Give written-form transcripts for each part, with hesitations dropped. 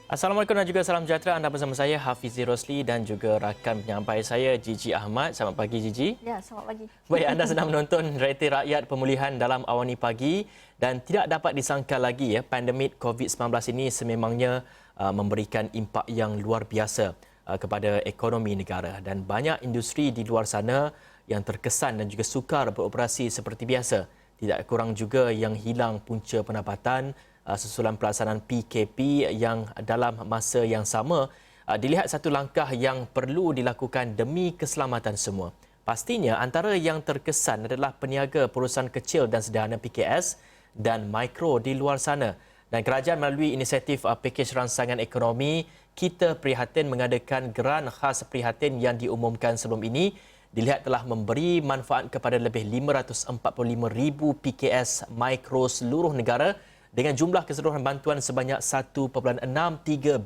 Assalamualaikum dan juga salam sejahtera. Anda bersama saya Hafizi Rosli dan juga rakan penyampai saya Gigi Ahmad. Selamat pagi Gigi. Ya, selamat pagi. Baik, anda sedang menonton Realiti Rakyat Pemulihan dalam Awani Pagi dan tidak dapat disangka lagi pandemik COVID-19 ini sememangnya memberikan impak yang luar biasa kepada ekonomi negara dan banyak industri di luar sana yang terkesan dan juga sukar beroperasi seperti biasa. Tidak kurang juga yang hilang punca pendapatan susulan pelaksanaan PKP yang dalam masa yang sama dilihat satu langkah yang perlu dilakukan demi keselamatan semua. Pastinya antara yang terkesan adalah peniaga perusahaan kecil dan sederhana PKS dan mikro di luar sana. Dan kerajaan melalui inisiatif pakej rangsangan ekonomi Kita Prihatin mengadakan geran khas prihatin yang diumumkan sebelum ini dilihat telah memberi manfaat kepada lebih 545,000 PKS mikro seluruh negara dengan jumlah keseluruhan bantuan sebanyak 1.63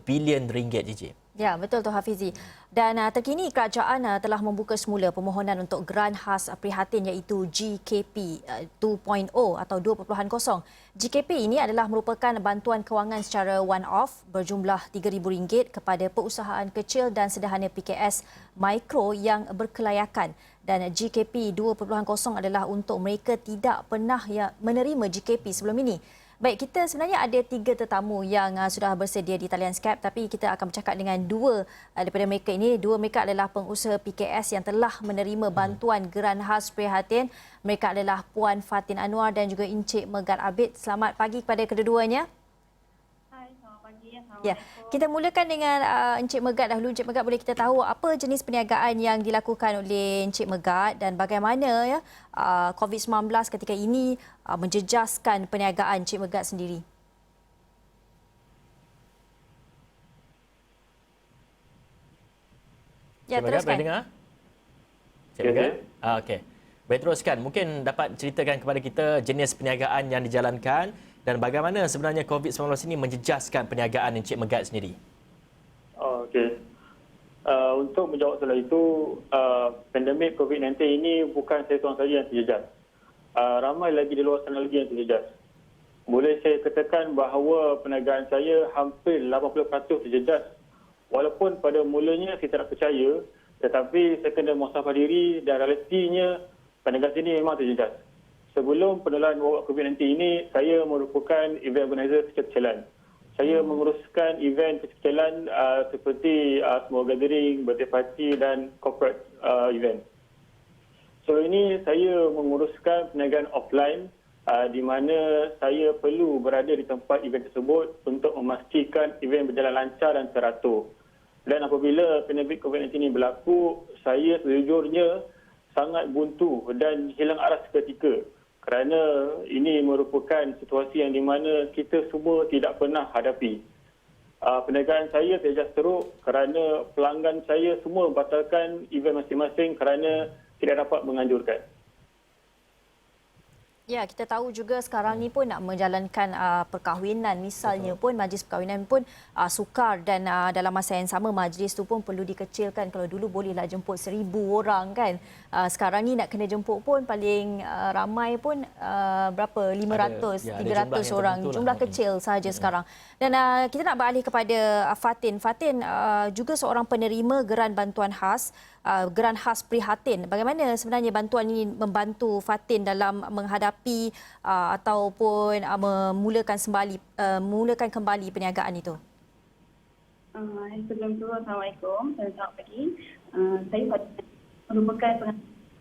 bilion ringgit, Gigi. Ya, betul tu Hafizi. Dan terkini kerajaan telah membuka semula permohonan untuk geran khas prihatin iaitu GKP 2.0 atau 2.0. GKP ini adalah merupakan bantuan kewangan secara one-off berjumlah RM3,000 kepada perusahaan kecil dan sederhana PKS mikro yang berkelayakan. Dan GKP 2.0 adalah untuk mereka tidak pernah menerima GKP sebelum ini. Baik, kita sebenarnya ada 3 tetamu yang sudah bersedia di talian Skype, tapi kita akan bercakap dengan 2 daripada mereka ini. 2 mereka adalah pengusaha PKS yang telah menerima bantuan geran khas prihatin. Mereka adalah Puan Fatin Anwar dan juga Encik Megat Abid. Selamat pagi kepada kedua-duanya. Hai, selamat pagi. Ya, kita mulakan dengan Encik Megat dahulu. Encik Megat, boleh kita tahu apa jenis perniagaan yang dilakukan oleh Encik Megat dan bagaimana COVID-19 ketika ini menjejaskan perniagaan Encik Megat sendiri? Ya, Megat, teruskan. boleh dengar? Encik Megat? Okey. Boleh teruskan. Mungkin dapat ceritakan kepada kita jenis perniagaan yang dijalankan dan bagaimana sebenarnya COVID-19 ini menjejaskan perniagaan Encik Megat sendiri? Okey. Untuk menjawab soalan itu, pandemik COVID-19 ini bukan saya seorang saja yang terjejas. Ramai lagi di luar sana lagi yang terjejas. Boleh saya katakan bahawa perniagaan saya hampir 80% terjejas. Walaupun pada mulanya saya tak percaya, tetapi saya kena muhasabah diri dan realitinya perniagaan ini memang terjejas. Sebelum penularan wabak COVID-19 ini, saya merupakan event organizer kecil-kecilan. Saya menguruskan event kecil-kecilan seperti small gathering, birthday party dan corporate event. So ini saya menguruskan perniagaan offline di mana saya perlu berada di tempat event tersebut untuk memastikan event berjalan lancar dan teratur. Dan apabila pandemik COVID-19 ini berlaku, saya sejujurnya sangat buntu dan hilang arah seketika. Kerana ini merupakan situasi yang di mana kita semua tidak pernah hadapi. Perniagaan saya terjejas teruk kerana pelanggan saya semua membatalkan event masing-masing kerana tidak dapat menganjurkan. Ya, kita tahu juga sekarang ni pun nak menjalankan perkahwinan misalnya pun majlis perkahwinan pun sukar dan dalam masa yang sama majlis tu pun perlu dikecilkan. Kalau dulu bolehlah jemput 1,000 orang kan. Sekarang ni nak kena jemput pun paling ramai pun berapa 500 300 orang. Jumlah kecil sahaja sekarang. Dan kita nak beralih kepada Fatin. Fatin juga seorang penerima geran bantuan khas. Geran khas prihatin. Bagaimana sebenarnya bantuan ini membantu Fatin dalam menghadapi ataupun memulakan kembali perniagaan itu? Sebelum tu, Assalamualaikum. Selamat pagi. Saya Fatin, merupakan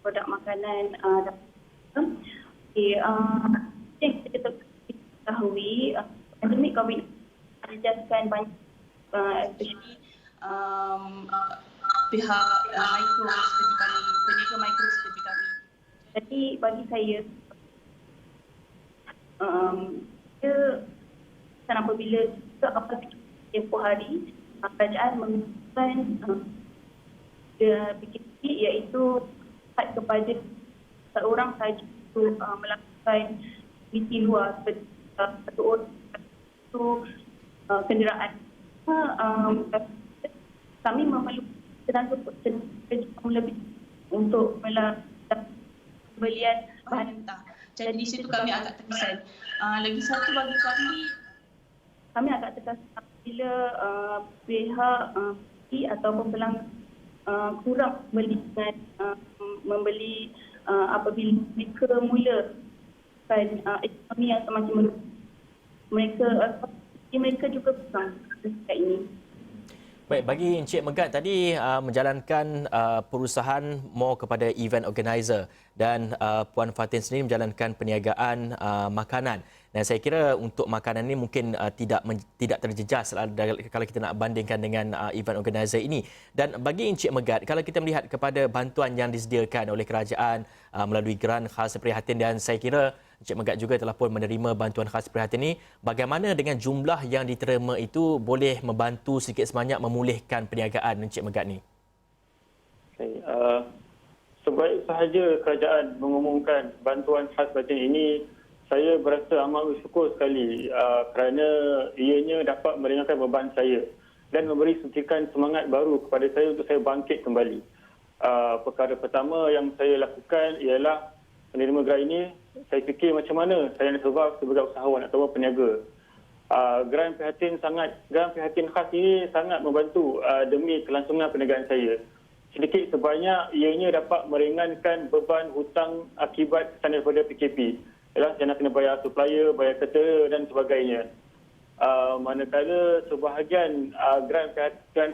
produk makanan yang kita ketahui pandemik COVID menjejaskan banyak especially pihak mikro seperti kami, peniaga mikro seperti kami. Jadi bagi saya, apabila apa tempoh hari, kerajaan mengumumkan PKP iaitu kepada seorang sahaja untuk melakukan aktiviti luar seperti satu orang, satu kenderaan. Kami memerlukan tenaga lebih untuk melakukan pembelian bahan mentah. Jadi di situ kami agak terkesan. Lagi satu bagi kami agak terkesan bila pihak ataupun pelanggan kurang membeli apabila mereka mulakan ekonomi yang semakin mereka juga kurang dekat ini. Baik, bagi Encik Megat tadi menjalankan perusahaan more kepada event organizer dan Puan Fatin sendiri menjalankan perniagaan makanan. Dan saya kira untuk makanan ini mungkin tidak terjejas kalau kita nak bandingkan dengan event organizer ini. Dan bagi Encik Megat, kalau kita melihat kepada bantuan yang disediakan oleh kerajaan melalui geran khas prihatin, dan saya kira Encik Megat juga telah pun menerima bantuan khas prihatin ini, bagaimana dengan jumlah yang diterima itu boleh membantu sedikit sebanyak memulihkan perniagaan Encik Megat ni? Okay. Sebaik sahaja kerajaan mengumumkan bantuan khas prihatin ini, saya berasa amat bersyukur sekali kerana ianya dapat meringankan beban saya dan memberi suntikan semangat baru kepada saya untuk saya bangkit kembali. Perkara pertama yang saya lakukan ialah menerima geran ini. Saya fikir macam mana saya nak survive sebagai usahawan atau peniaga. Geran prihatin khas ini sangat membantu demi kelangsungan perniagaan saya. Sedikit sebanyak ianya dapat meringankan beban hutang akibat kesan daripada PKP. Ialah saya nak kena bayar supplier, bayar caterer dan sebagainya. Manakala sebahagian geran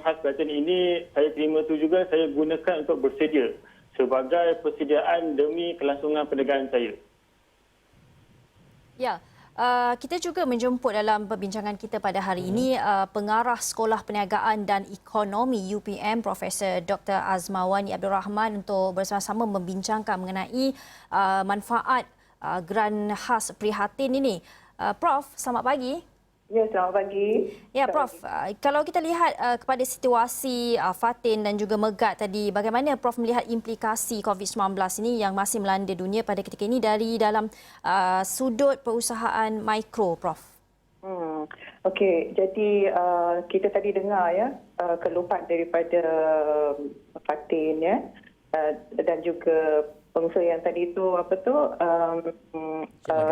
khas prihatin ini saya terima tu juga saya gunakan untuk bersedia sebagai persediaan demi kelangsungan perniagaan saya. Ya, kita juga menjemput dalam perbincangan kita pada hari ini Pengarah Sekolah Perniagaan dan Ekonomi UPM Profesor Dr. Azmawani Abdul Rahman untuk bersama-sama membincangkan mengenai manfaat geran khas prihatin ini. Prof, selamat pagi. Ya, selamat pagi. Ya, Prof, kalau kita lihat kepada situasi Fatin dan juga Megat tadi, bagaimana Prof melihat implikasi COVID-19 ini yang masih melanda dunia pada ketika ini dari dalam sudut perusahaan mikro, Prof? Okey, jadi kita tadi dengar ya keluhan daripada Fatin ya dan juga pengusaha yang tadi itu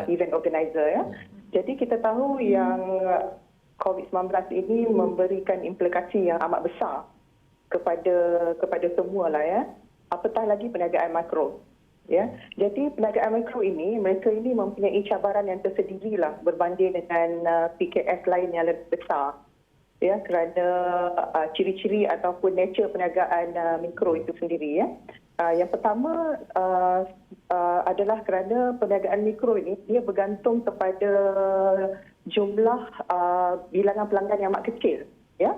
event organizer ya. Jadi kita tahu yang COVID-19 ini memberikan implikasi yang amat besar kepada semua lah ya. Apatah lagi perniagaan makro. Ya. Jadi perniagaan makro ini, mereka ini mempunyai cabaran yang tersendiri lah berbanding dengan PKS lain yang lebih besar. Ya, kerana ciri-ciri ataupun nature perniagaan mikro itu sendiri ya. Yang pertama adalah kerana perniagaan mikro ini dia bergantung kepada jumlah bilangan pelanggan yang amat kecil ya.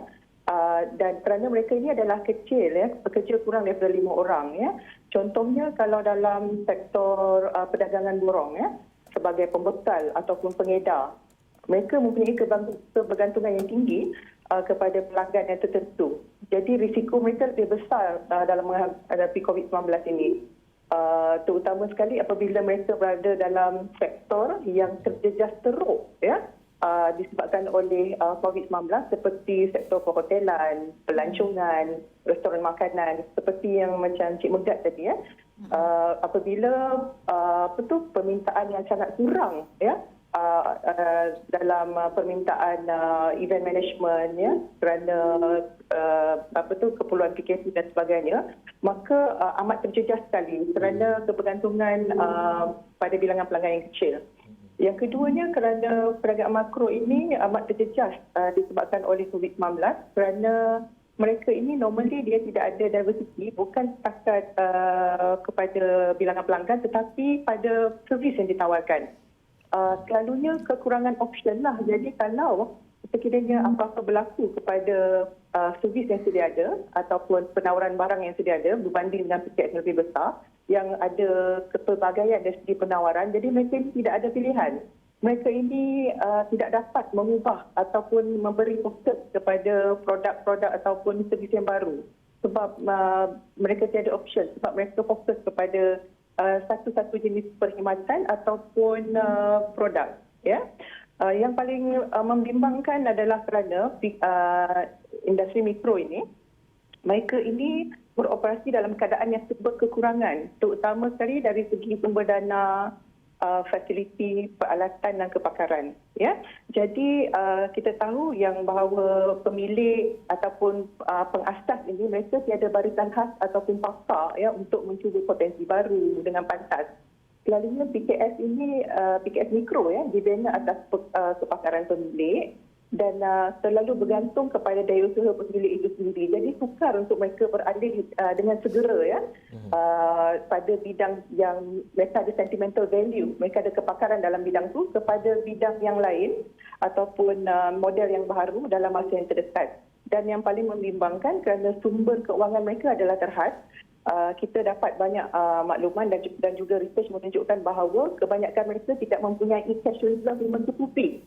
Dan kerana mereka ini adalah kecil ya, pekerja kurang daripada 5 orang ya. Contohnya kalau dalam sektor perdagangan borong ya, sebagai pembekal ataupun pengedar, mereka mempunyai kebergantungan yang tinggi kepada pelanggan yang tertentu. Jadi risiko mereka lebih besar dalam menghadapi COVID-19 ini. Terutama sekali apabila mereka berada dalam sektor yang terjejas teruk ya, disebabkan oleh COVID-19 seperti sektor perhotelan, pelancongan, restoran makanan, seperti yang macam Cik Megat tadi ya. Apabila permintaan yang sangat kurang ya, dalam permintaan event management ya, kerana keperluan PKP dan sebagainya, maka amat terjejas sekali kerana kebergantungan pada bilangan pelanggan yang kecil. Yang keduanya kerana perniagaan makro ini amat terjejas disebabkan oleh COVID-19 kerana mereka ini normally dia tidak ada diversity, bukan setakat kepada bilangan pelanggan tetapi pada servis yang ditawarkan. Selalunya kekurangan option lah. Jadi kalau sekiranya apa-apa berlaku kepada servis yang sedia ada ataupun penawaran barang yang sedia ada berbanding dengan PKS yang lebih besar yang ada kepelbagaian dari segi penawaran, jadi mereka ini tidak ada pilihan. Mereka ini tidak dapat mengubah ataupun memberi fokus kepada produk-produk ataupun servis yang baru sebab mereka tiada option, sebab mereka fokus kepada satu-satu jenis perkhidmatan ataupun produk ya. Yang paling membimbangkan adalah kerana industri mikro ini, mereka ini beroperasi dalam keadaan yang serba kekurangan, terutama sekali dari segi sumber dana, fasiliti peralatan dan kepakaran. Ya, jadi kita tahu yang bahawa pemilik ataupun pengasas ini mereka tiada barisan khas ataupun pakar ya untuk mencuba potensi baru dengan pantas. Selalunya PKS ini PKS mikro ya dibina atas kepakaran pemilik dan selalu bergantung kepada daya usaha pemilik itu sendiri. Jadi sukar untuk mereka beralih dengan segera ya pada bidang yang mereka ada sentimental value, mereka ada kepakaran dalam bidang itu kepada bidang yang lain ataupun model yang baru dalam masa yang terdekat. Dan yang paling membimbangkan kerana sumber keuangan mereka adalah terhad, kita dapat banyak makluman dan juga research menunjukkan bahawa kebanyakan mereka tidak mempunyai cash reserve yang mencukupi.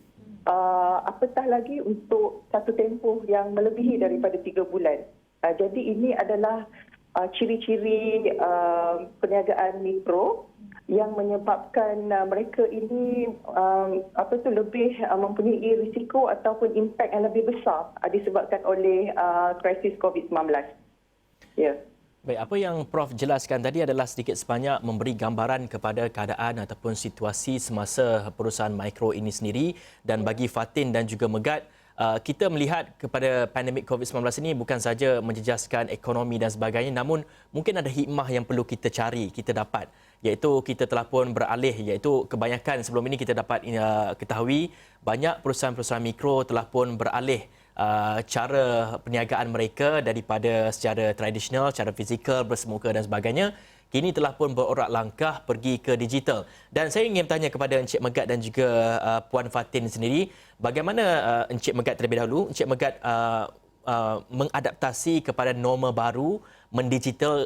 Apatah lagi untuk satu tempoh yang melebihi daripada 3 bulan. Jadi ini adalah ciri-ciri perniagaan mikro yang menyebabkan mereka ini lebih mempunyai risiko ataupun impak yang lebih besar disebabkan oleh krisis COVID-19. Ya. Baik, apa yang Prof jelaskan tadi adalah sedikit sebanyak memberi gambaran kepada keadaan ataupun situasi semasa perusahaan mikro ini sendiri, dan bagi Fatin dan juga Megat, kita melihat kepada pandemik COVID-19 ini bukan saja menjejaskan ekonomi dan sebagainya, namun mungkin ada hikmah yang perlu kita cari, kita dapat, iaitu kita telah pun beralih, iaitu kebanyakan sebelum ini kita dapat ketahui banyak perusahaan-perusahaan mikro telah pun beralih cara perniagaan mereka daripada secara tradisional, secara fizikal, bersemuka dan sebagainya, kini telah pun berorak langkah pergi ke digital. Dan saya ingin bertanya kepada Encik Megat dan juga Puan Fatin sendiri, bagaimana Encik Megat terlebih dahulu, Encik Megat mengadaptasi kepada norma baru,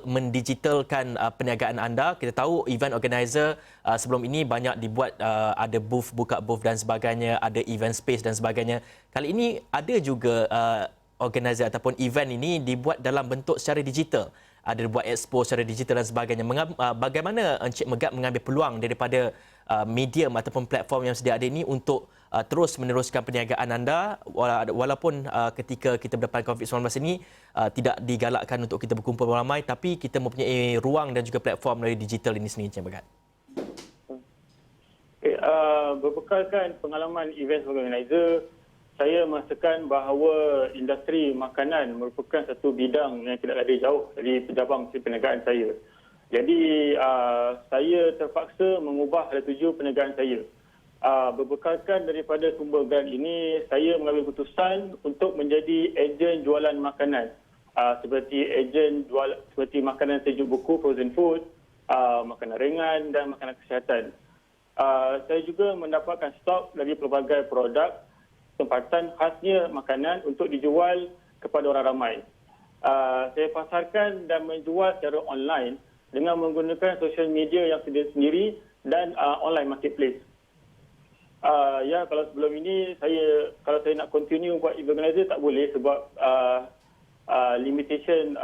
mendigitalkan perniagaan anda. Kita tahu event organizer sebelum ini banyak dibuat, ada booth, buka booth dan sebagainya, ada event space dan sebagainya. Kali ini ada juga organizer ataupun event ini dibuat dalam bentuk secara digital. Ada buat expo secara digital dan sebagainya. Bagaimana Encik Megat mengambil peluang daripada medium ataupun platform yang sedia ada ini untuk terus meneruskan perniagaan anda walaupun ketika kita berdepan COVID-19 ini tidak digalakkan untuk kita berkumpul ramai, tapi kita mempunyai ruang dan juga platform melalui digital ini sendiri, Encik Megat. Berbekalkan pengalaman event organizer, saya merasakan bahawa industri makanan merupakan satu bidang yang tidak ada jauh dari cabang perniagaan saya. Jadi saya terpaksa mengubah hala tuju perniagaan saya. Berbekalkan daripada sumber grant ini, saya mengambil keputusan untuk menjadi ejen jualan makanan. Seperti ejen jual seperti makanan sejuk buku, frozen food, makanan ringan dan makanan kesihatan. Saya juga mendapatkan stok dari pelbagai produk tempatan khasnya makanan untuk dijual kepada orang ramai. Saya pasarkan dan menjual secara online dengan menggunakan social media yang sedia sendiri dan online marketplace. Kalau sebelum ini kalau saya nak continue buat event organizer tak boleh sebab limitation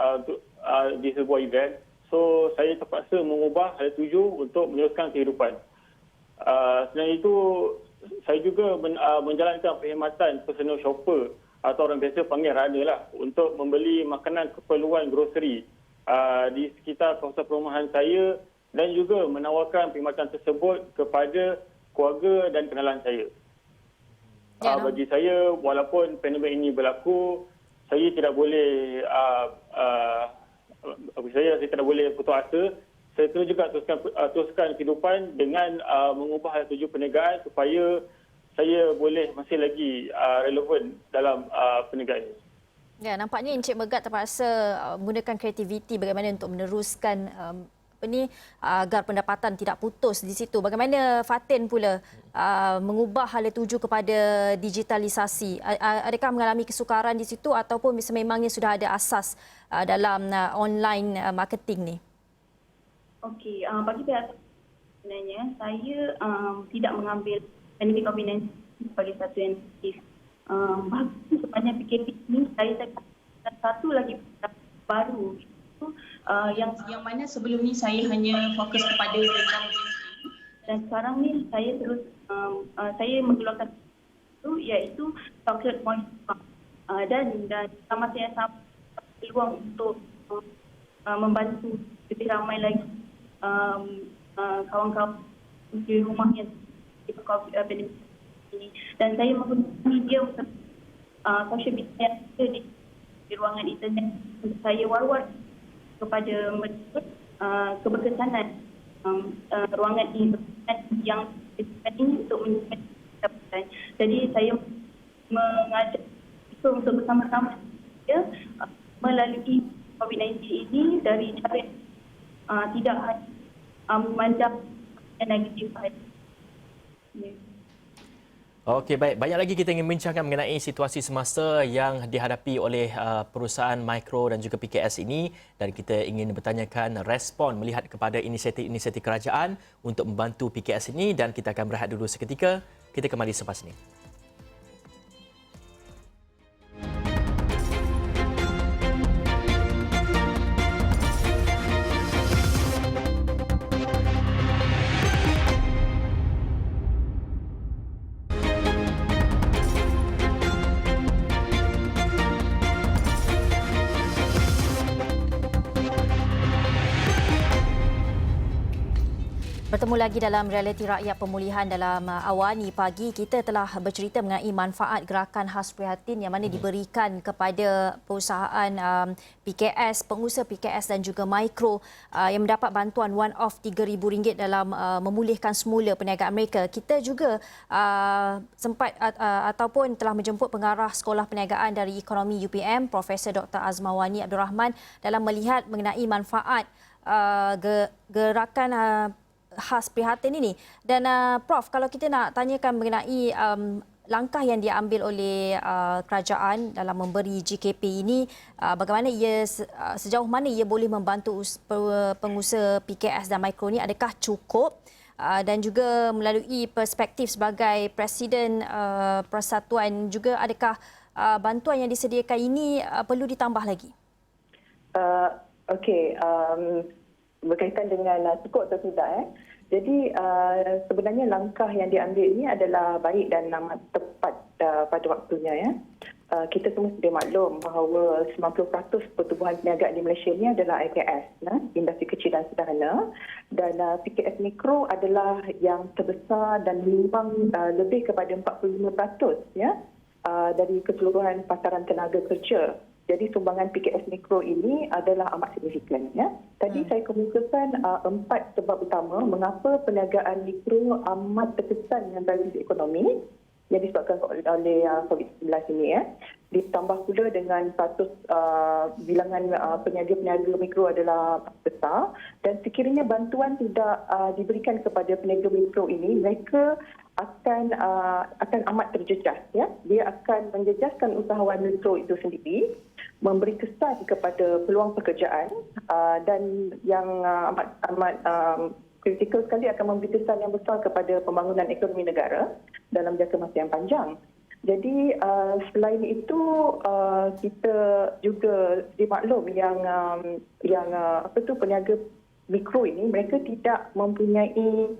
di sebuah event. So saya terpaksa mengubah hala tuju untuk meneruskan kehidupan. Selain itu, saya juga menjalankan perkhidmatan personal shopper atau orang biasa panggil runner lah untuk membeli makanan keperluan grocery di sekitar kawasan perumahan saya dan juga menawarkan perkhidmatan tersebut kepada keluarga dan kenalan saya. Bagi saya, walaupun pandemik ini berlaku, saya tidak boleh saya tidak boleh putus asa. Saya terus juga teruskan kehidupan dengan mengubah hala tuju perniagaan supaya saya boleh masih lagi relevan dalam perniagaan ini. Ya, nampaknya Encik Megat terpaksa menggunakan kreativiti bagaimana untuk meneruskan agar pendapatan tidak putus di situ. Bagaimana Fatin pula mengubah hala tuju kepada digitalisasi? Adakah mengalami kesukaran di situ ataupun sememangnya sudah ada asas dalam online marketing ni? Okey, bagi pihak sebenarnya saya tidak mengambil pandemik COVID-19 sebagai satu yang negatif. Bahkan sepanjang PKP ini saya ada satu lagi baru yang mana sebelum ni saya hanya fokus kepada rencana dan sekarang ni saya terus saya mengeluarkan itu iaitu chocolate moist dan sama saya sama peluang untuk membantu lebih ramai lagi kawan-kawan di rumah yang COVID-19 ini. Dan saya menggunakan media untuk social media di ruangan internet untuk saya war-war kepada mereka keberkesanan ruangan ini yang ini untuk mencapai. Jadi saya mengajak itu untuk bersama-sama melalui COVID-19 ini dari cara tidak hanya memandang yang negatif sahaja. Okey, baik. Banyak lagi kita ingin bincangkan mengenai situasi semasa yang dihadapi oleh perusahaan Mikro dan juga PKS ini, dan kita ingin bertanyakan respon melihat kepada inisiatif-inisiatif kerajaan untuk membantu PKS ini, dan kita akan berehat dulu seketika. Kita kembali selepas ini. Bertemu lagi dalam Realiti Rakyat Pemulihan dalam Awani Pagi. Kita telah bercerita mengenai manfaat gerakan khas prihatin yang mana diberikan kepada perusahaan PKS, pengusaha PKS dan juga Mikro yang mendapat bantuan one-off RM3,000 dalam memulihkan semula perniagaan mereka. Kita juga sempat ataupun telah menjemput pengarah Sekolah Perniagaan dari Ekonomi UPM, Profesor Dr. Azmawani Abdul Rahman, dalam melihat mengenai manfaat gerakan khas prihatin ini. Dan Prof, kalau kita nak tanyakan mengenai langkah yang diambil oleh kerajaan dalam memberi GKP ini, bagaimana ia sejauh mana ia boleh membantu pengusaha PKS dan Mikro ini, adakah cukup? Dan juga melalui perspektif sebagai Presiden Persatuan juga, adakah bantuan yang disediakan ini perlu ditambah lagi? Okey, berkaitan dengan cukup atau tidak. Jadi sebenarnya langkah yang diambil ini adalah baik dan amat tepat pada waktunya. Kita semua sedia maklum bahawa 90% pertumbuhan perniagaan di Malaysia ini adalah IKS, industri kecil dan sederhana, dan PKS Mikro adalah yang terbesar dan menyumbang lebih kepada 45% dari keseluruhan pasaran tenaga kerja. Jadi sumbangan PKS Mikro ini adalah amat signifikan. Tadi saya kemukakan 4 sebab utama mengapa perniagaan mikro amat terkesan dengan dari segi ekonomi yang disebabkan oleh COVID-19 ini. Ditambah pula dengan status bilangan peniaga-peniaga mikro adalah besar, dan sekiranya bantuan tidak diberikan kepada peniaga mikro ini, mereka akan amat terjejas. Dia akan menjejaskan usahawan mikro itu sendiri, memberi kesan kepada peluang pekerjaan, dan yang amat kritikal sekali akan memberi kesan yang besar kepada pembangunan ekonomi negara dalam jangka masa yang panjang. Jadi selain itu kita juga dimaklum yang peniaga mikro ini mereka tidak mempunyai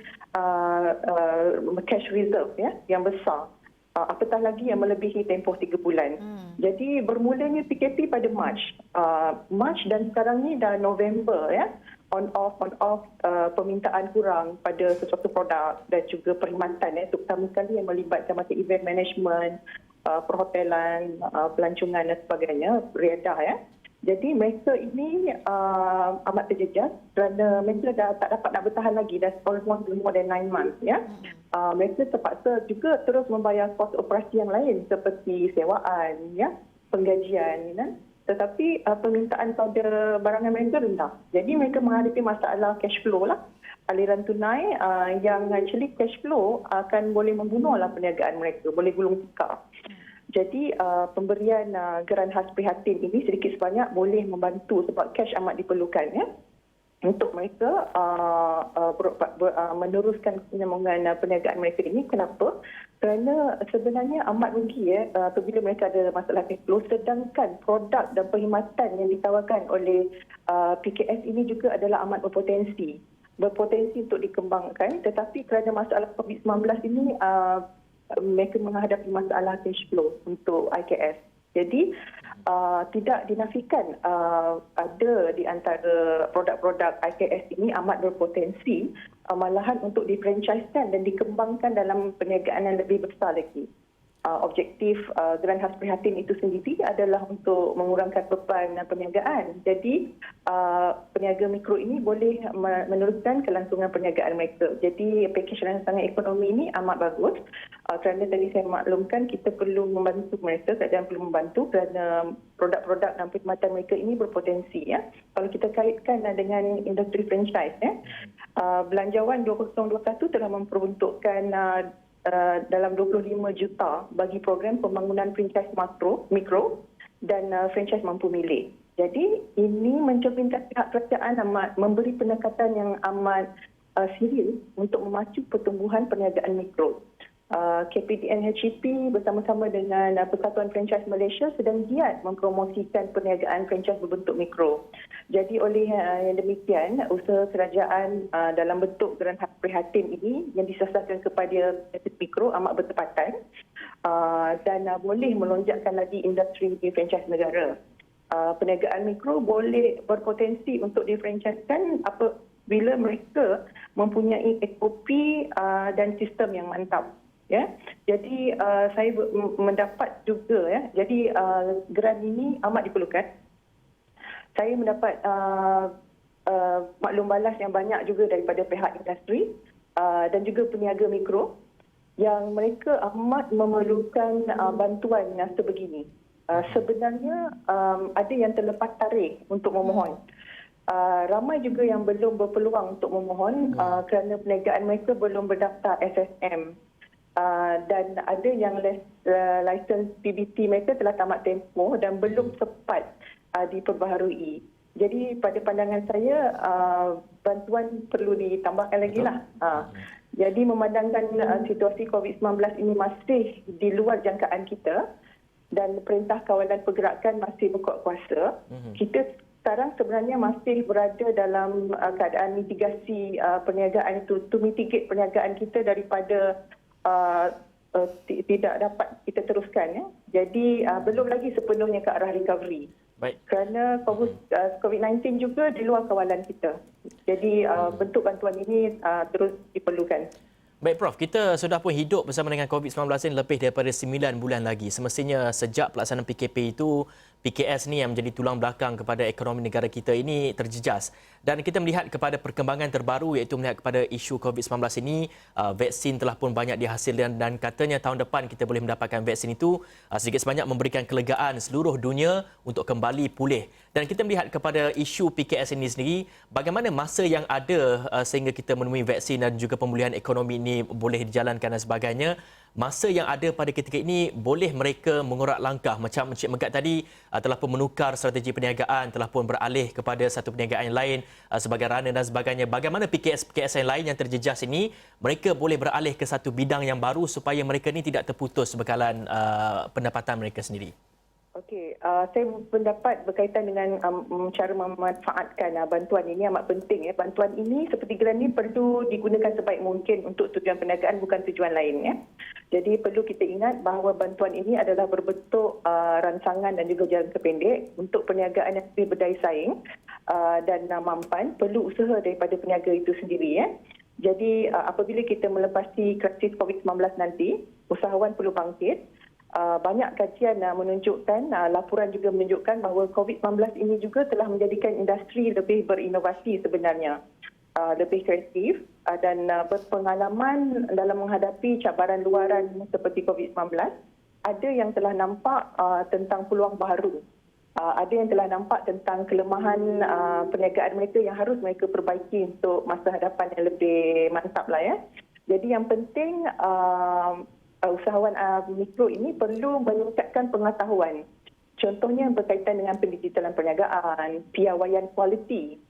cash reserve yang besar. Apatah lagi yang melebihi tempoh 3 bulan. Jadi bermulanya PKP pada Mac dan sekarang ni dah November on off permintaan kurang pada sesuatu produk dan juga perkhidmatan terutama sekali yang melibatkan macam event management, perhotelan, pelancongan dan sebagainya, riedah. Jadi mereka ini amat terjejas kerana mereka dah tak dapat nak bertahan lagi, dah almost more than 9 months. Mereka terpaksa juga terus membayar kos operasi yang lain seperti sewaan, penggajian. Tetapi permintaan pada barangan mereka rendah. Jadi mereka menghadapi masalah cash flow aliran tunai yang actually cash flow akan boleh membunuh perniagaan mereka, boleh gulung tikar. Jadi pemberian geran khas prihatin ini sedikit sebanyak boleh membantu sebab cash amat diperlukan untuk mereka meneruskan penyambungan perniagaan mereka ini. Kenapa? Kerana sebenarnya amat rugi apabila mereka ada masalah cash flow, sedangkan produk dan perkhidmatan yang ditawarkan oleh PKS ini juga adalah amat berpotensi untuk dikembangkan, tetapi kerana masalah COVID-19 ini mereka menghadapi masalah cash flow untuk IKS. Jadi tidak dinafikan ada di antara produk-produk IKS ini amat berpotensi malahan untuk difranchisekan dan dikembangkan dalam perniagaan yang lebih besar lagi. Objektif Geran Khas Prihatin itu sendiri adalah untuk mengurangkan beban perniagaan. Jadi peniaga mikro ini boleh meneruskan kelangsungan perniagaan mereka. Jadi pakej rancangan ekonomi ini amat bagus kerana tadi saya maklumkan kita perlu membantu mereka, kerajaan perlu membantu kerana produk-produk dan perkhidmatan mereka ini berpotensi. Ya. Kalau kita kaitkan dengan industri franchise, Belanjawan 2021 telah memperuntukkan dalam 25 juta bagi program pembangunan franchise mikro dan franchise mampu milik. Jadi ini mencerminkan pihak kerajaan amat memberi pendekatan yang amat serius untuk memacu pertumbuhan perniagaan mikro. KPDN HEP bersama-sama dengan Persatuan Franchise Malaysia sedang giat mempromosikan perniagaan franchise berbentuk mikro. Jadi oleh yang demikian, usaha kerajaan dalam bentuk Geran Khas Prihatin ini yang disasarkan kepada mikro amat bertepatan dan boleh melonjakkan lagi industri franchise negara. Perniagaan mikro boleh berpotensi untuk difranchisekan apabila mereka mempunyai SOP dan sistem yang mantap. Ya, jadi saya mendapat juga jadi geran ini amat diperlukan. Saya mendapat maklum balas yang banyak juga daripada pihak industri dan juga peniaga mikro yang mereka amat memerlukan bantuan yang sebegini. Sebenarnya ada yang terlepas tarik untuk memohon. Ramai juga yang belum berpeluang untuk memohon kerana perniagaan mereka belum berdaftar SSM. Dan ada yang lisens PBT mereka telah tamat tempoh dan belum sempat diperbaharui. Jadi pada pandangan saya bantuan perlu ditambahkan lagi lah. Jadi memandangkan situasi COVID-19 ini masih di luar jangkaan kita dan Perintah Kawalan Pergerakan masih berkuat kuasa, kita sekarang sebenarnya masih berada dalam keadaan mitigasi perniagaan itu, to mitigate perniagaan kita daripada tidak dapat kita teruskan. Ya. Jadi belum lagi sepenuhnya ke arah recovery. Baik. Kerana COVID-19 juga di luar kawalan kita. Jadi bentuk bantuan ini terus diperlukan. Baik Prof, kita sudah pun hidup bersama dengan COVID-19 ini lebih daripada 9 bulan lagi. Semestinya sejak pelaksanaan PKP itu, PKS ni yang menjadi tulang belakang kepada ekonomi negara kita ini terjejas. Dan kita melihat kepada perkembangan terbaru iaitu melihat kepada isu COVID-19 ini, vaksin telah pun banyak dihasilkan dan katanya tahun depan kita boleh mendapatkan vaksin itu sedikit sebanyak memberikan kelegaan seluruh dunia untuk kembali pulih. Dan kita melihat kepada isu PKS ini sendiri, bagaimana masa yang ada sehingga kita menemui vaksin dan juga pemulihan ekonomi ini boleh dijalankan dan sebagainya. Masa yang ada pada ketika ini, boleh mereka mengorak langkah macam Encik Megat tadi telah pun menukar strategi perniagaan, telah pun beralih kepada satu perniagaan yang lain sebagai runner dan sebagainya. Bagaimana PKS yang lain yang terjejas ini, mereka boleh beralih ke satu bidang yang baru supaya mereka ini tidak terputus bekalan pendapatan mereka sendiri? Okey, saya pendapat berkaitan dengan cara memanfaatkan bantuan ini amat penting. Bantuan ini seperti geran ini perlu digunakan sebaik mungkin untuk tujuan perniagaan, bukan tujuan lain. Jadi perlu kita ingat bahawa bantuan ini adalah berbentuk rancangan dan juga jangka pendek untuk perniagaan yang lebih berdaya saing dan mampan. Perlu usaha daripada peniaga itu sendiri. Jadi apabila kita melepasi krisis COVID-19 nanti, usahawan perlu bangkit. Banyak kajian menunjukkan, laporan juga menunjukkan bahawa COVID-19 ini juga telah menjadikan industri lebih berinovasi sebenarnya, lebih kreatif dan berpengalaman dalam menghadapi cabaran luaran seperti COVID-19. Ada yang telah nampak tentang peluang baru, ada yang telah nampak tentang kelemahan perniagaan mereka yang harus mereka perbaiki untuk masa hadapan yang lebih mantap lah. Jadi yang penting usahawan mikro ini perlu meningkatkan pengetahuan. Contohnya berkaitan dengan pendigitalan perniagaan, piawaian kualiti,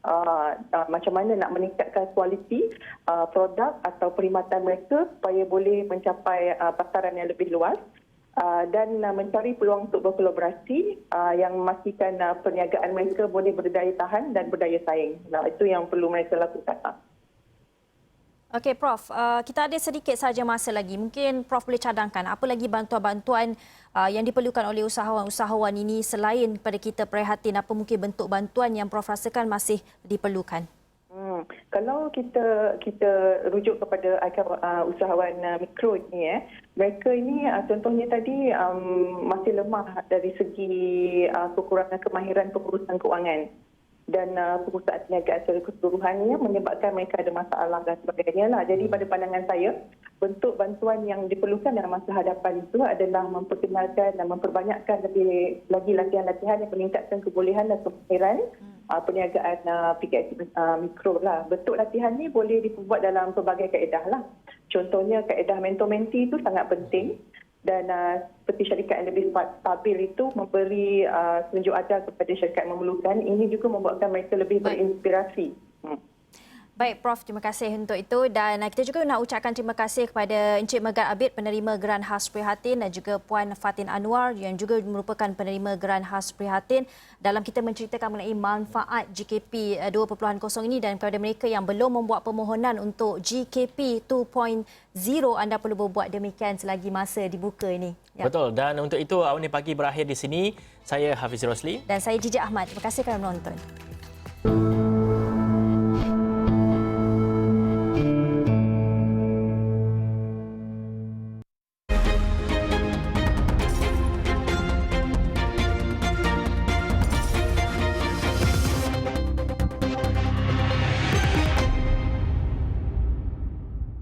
macam mana nak meningkatkan kualiti produk atau perkhidmatan mereka supaya boleh mencapai pasaran yang lebih luas dan mencari peluang untuk berkolaborasi yang memastikan perniagaan mereka boleh berdaya tahan dan berdaya saing. Itu yang perlu mereka lakukan. Okey Prof, kita ada sedikit saja masa lagi. Mungkin Prof boleh cadangkan apa lagi bantuan-bantuan yang diperlukan oleh usahawan-usahawan ini selain pada kita prihatin, apa mungkin bentuk bantuan yang Prof rasakan masih diperlukan? Kalau kita rujuk kepada usahawan mikro ini, mereka ini contohnya tadi masih lemah dari segi kekurangan kemahiran pengurusan keuangan dan pengurusan perniagaan secara keseluruhannya menyebabkan mereka ada masalah dan sebagainya lah. Jadi pada pandangan saya, bentuk bantuan yang diperlukan dalam masa hadapan itu adalah memperkenalkan dan memperbanyakkan lebih lagi latihan-latihan yang meningkatkan kebolehan dan kemahiran perniagaan PKS mikro lah. Bentuk latihan ni boleh dibuat dalam pelbagai kaedah lah. Contohnya kaedah mentor-menti itu sangat penting dan seperti syarikat yang lebih stabil itu memberi tunjuk ajar kepada syarikat yang memerlukan. Ini juga membuatkan mereka lebih berinspirasi. Baik Prof, terima kasih untuk itu dan kita juga nak ucapkan terima kasih kepada Encik Megat Abid penerima Geran Khas Prihatin dan juga Puan Fatin Anwar yang juga merupakan penerima Geran Khas Prihatin dalam kita menceritakan mengenai manfaat GKP 2.0 ini dan kepada mereka yang belum membuat permohonan untuk GKP 2.0 anda perlu berbuat demikian selagi masa dibuka ini. Ya. Betul, dan untuk itu Awani Pagi berakhir di sini. Saya Hafiz Rosli dan saya Jijak Ahmad. Terima kasih kerana menonton.